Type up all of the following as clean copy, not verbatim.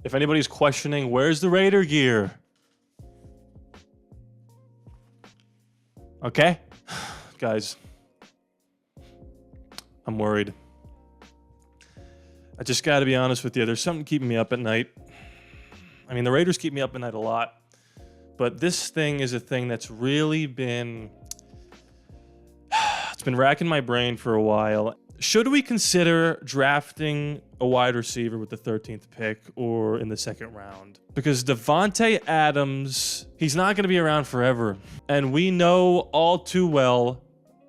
If anybody's questioning, where's the Raider gear? Okay? Guys, I'm worried. I just got to be honest with you. There's something keeping me up at night. I mean, the Raiders keep me up at night a lot. But this thing is a thing that's really been... It's been racking my brain for a while. Should we consider drafting a wide receiver with the 13th pick or in the second round? Because Davante Adams, he's not going to be around forever. And we know all too well,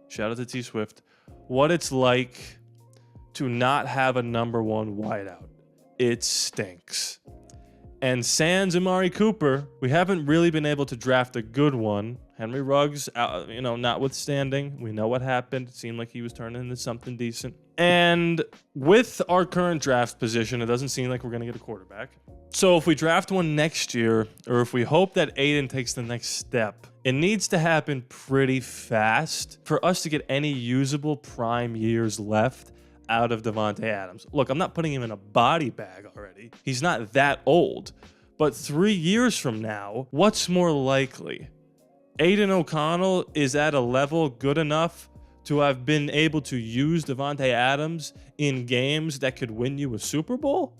shout out to T Swift, what it's like to not have a number one wideout. It stinks. And sans Amari Cooper, we haven't really been able to draft a good one. Henry Ruggs, notwithstanding, we know what happened. It seemed like he was turning into something decent. And with our current draft position, it doesn't seem like we're going to get a quarterback. So if we draft one next year, or if we hope that Aiden takes the next step, it needs to happen pretty fast for us to get any usable prime years left out of Davante Adams. Look, I'm not putting him in a body bag already. He's not that old. But 3 years from now, what's more likely? Aiden O'Connell is at a level good enough to have been able to use Davante Adams in games that could win you a Super Bowl?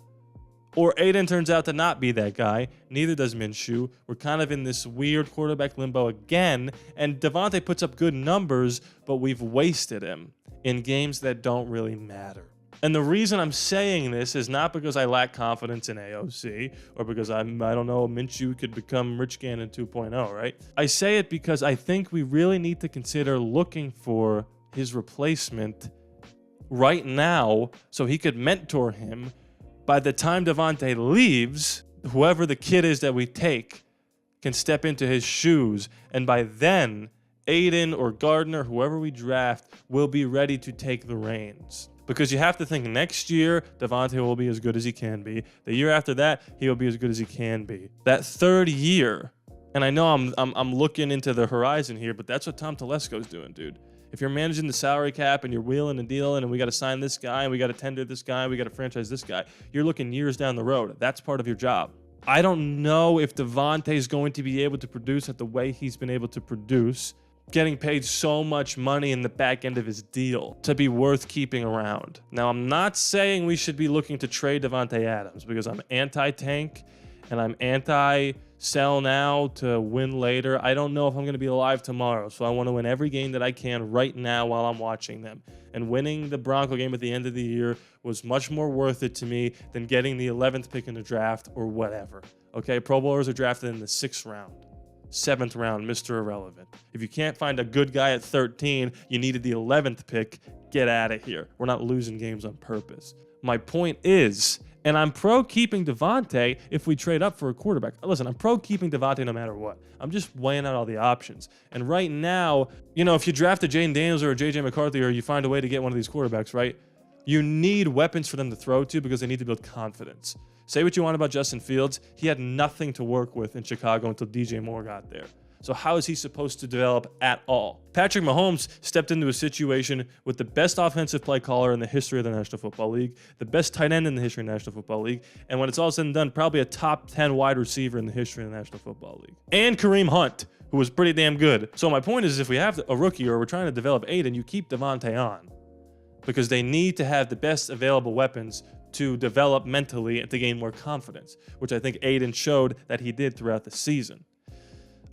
Or Aiden turns out to not be that guy. Neither does Minshew. We're kind of in this weird quarterback limbo again. And Davante puts up good numbers, but we've wasted him in games that don't really matter. And the reason I'm saying this is not because I lack confidence in AOC or because I don't know, Minshew could become Rich Gannon 2.0, right? I say it because I think we really need to consider looking for his replacement right now so he could mentor him. By the time Davante leaves, whoever the kid is that we take can step into his shoes. And by then, Aiden or Gardner, whoever we draft, will be ready to take the reins. Because you have to think next year, Davante will be as good as he can be. The year after that, he will be as good as he can be. That third year, and I know I'm looking into the horizon here, but that's what Tom Telesco's doing, dude. If you're managing the salary cap and you're wheeling and dealing and we got to sign this guy and we got to tender this guy and we got to franchise this guy, you're looking years down the road. That's part of your job. I don't know if Davante is going to be able to produce at the way he's been able to produce, getting paid so much money in the back end of his deal to be worth keeping around. Now, I'm not saying we should be looking to trade Davante Adams because I'm anti-tank and I'm anti-sell now to win later. I don't know if I'm going to be alive tomorrow, so I want to win every game that I can right now while I'm watching them. And winning the Bronco game at the end of the year was much more worth it to me than getting the 11th pick in the draft or whatever. Okay, Pro Bowlers are drafted in the 6th round. 7th round, Mr. Irrelevant. If you can't find a good guy at 13, you needed the 11th pick, get out of here. We're not losing games on purpose. My point is, and I'm pro keeping Davante if we trade up for a quarterback. Listen, I'm pro keeping Davante no matter what. I'm just weighing out all the options. And right now, if you draft a Jaden Daniels or a JJ McCarthy or you find a way to get one of these quarterbacks, right? You need weapons for them to throw to because they need to build confidence. Say what you want about Justin Fields. He had nothing to work with in Chicago until DJ Moore got there. So how is he supposed to develop at all? Patrick Mahomes stepped into a situation with the best offensive play caller in the history of the National Football League, the best tight end in the history of the National Football League, and when it's all said and done, probably a top 10 wide receiver in the history of the National Football League. And Kareem Hunt, who was pretty damn good. So my point is, if we have a rookie or we're trying to develop Aiden, you keep Davante on because they need to have the best available weapons to develop mentally and to gain more confidence, which I think Aiden showed that he did throughout the season.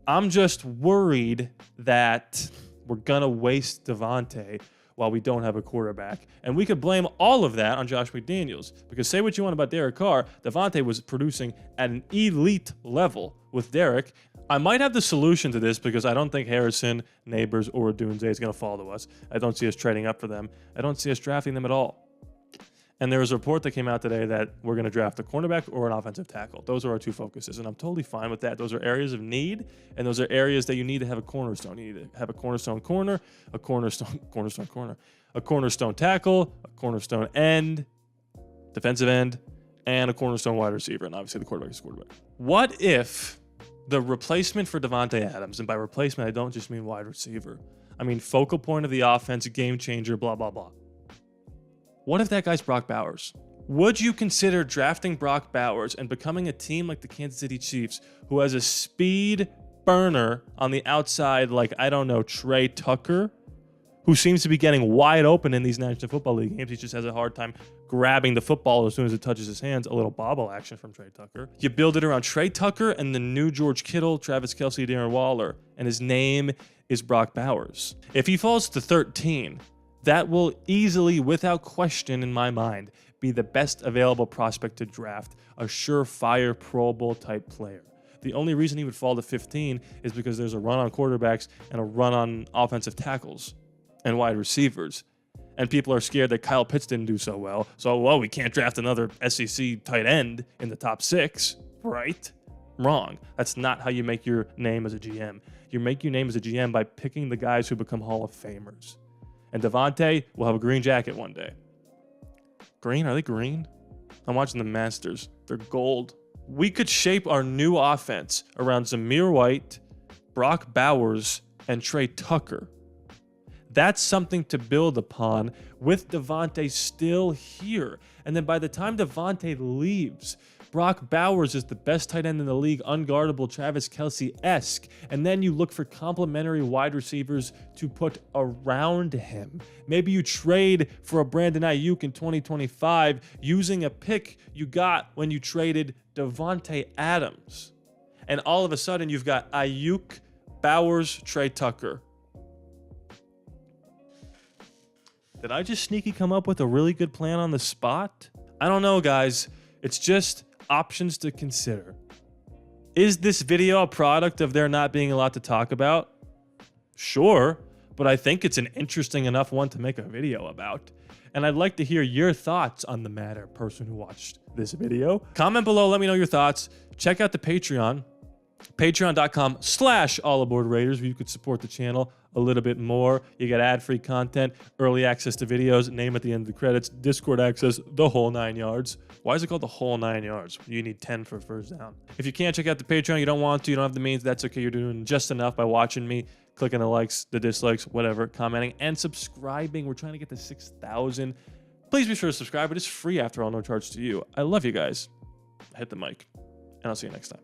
I'm just worried that we're going to waste Davante while we don't have a quarterback. And we could blame all of that on Josh McDaniels. Because say what you want about Derek Carr, Davante was producing at an elite level with Derek. I might have the solution to this because I don't think Harrison, Neighbors, or Dunze is going to fall to us. I don't see us trading up for them. I don't see us drafting them at all. And there was a report that came out today that we're going to draft a cornerback or an offensive tackle. Those are our two focuses, and I'm totally fine with that. Those are areas of need, and those are areas that you need to have a cornerstone. You need to have a cornerstone corner, a cornerstone corner, a cornerstone tackle, a cornerstone end, defensive end, and a cornerstone wide receiver, and obviously the quarterback is quarterback. What if the replacement for Davante Adams, and by replacement I don't just mean wide receiver, I mean focal point of the offense, game changer, blah, blah, blah. What if that guy's Brock Bowers? Would you consider drafting Brock Bowers and becoming a team like the Kansas City Chiefs, who has a speed burner on the outside like, I don't know, Trey Tucker, who seems to be getting wide open in these National Football League games? He just has a hard time grabbing the football as soon as it touches his hands. A little bobble action from Trey Tucker. You build it around Trey Tucker and the new George Kittle, Travis Kelce, Darren Waller, and his name is Brock Bowers. If he falls to 13, that will easily, without question in my mind, be the best available prospect to draft, a surefire Pro Bowl type player. The only reason he would fall to 15 is because there's a run on quarterbacks and a run on offensive tackles and wide receivers. And people are scared that Kyle Pitts didn't do so well. So, well, we can't draft another SEC tight end in the top 6, right? Wrong. That's not how you make your name as a GM. You make your name as a GM by picking the guys who become Hall of Famers. And Davante will have a green jacket one day. Green? Are they green? I'm watching the Masters. They're gold. We could shape our new offense around Zamir White, Brock Bowers, and Trey Tucker. That's something to build upon with Davante still here. And then by the time Davante leaves, Brock Bowers is the best tight end in the league, unguardable, Travis Kelce-esque. And then you look for complementary wide receivers to put around him. Maybe you trade for a Brandon Ayuk in 2025 using a pick you got when you traded Davante Adams. And all of a sudden you've got Ayuk, Bowers, Trey Tucker. Did I just sneaky come up with a really good plan on the spot? I don't know, guys. It's just options to consider. Is this video a product of there not being a lot to talk about? Sure, but I think it's an interesting enough one to make a video about. And I'd like to hear your thoughts on the matter, person who watched this video. Comment below, let me know your thoughts. Check out the Patreon, patreon.com/ALLaBorde Raiders, where you could support the channel a little bit more. You get ad-free content, early access to videos, name at the end of the credits, Discord access, the whole 9 yards. Why is it called the whole 9 yards? You need 10 for first down. If you can't check out the Patreon, you don't want to, you don't have the means, that's okay. You're doing just enough by watching me, clicking the likes, the dislikes, whatever, commenting, and subscribing. We're trying to get to 6,000. Please be sure to subscribe. It is free after all, no charge to you. I love you guys. Hit the mic, and I'll see you next time.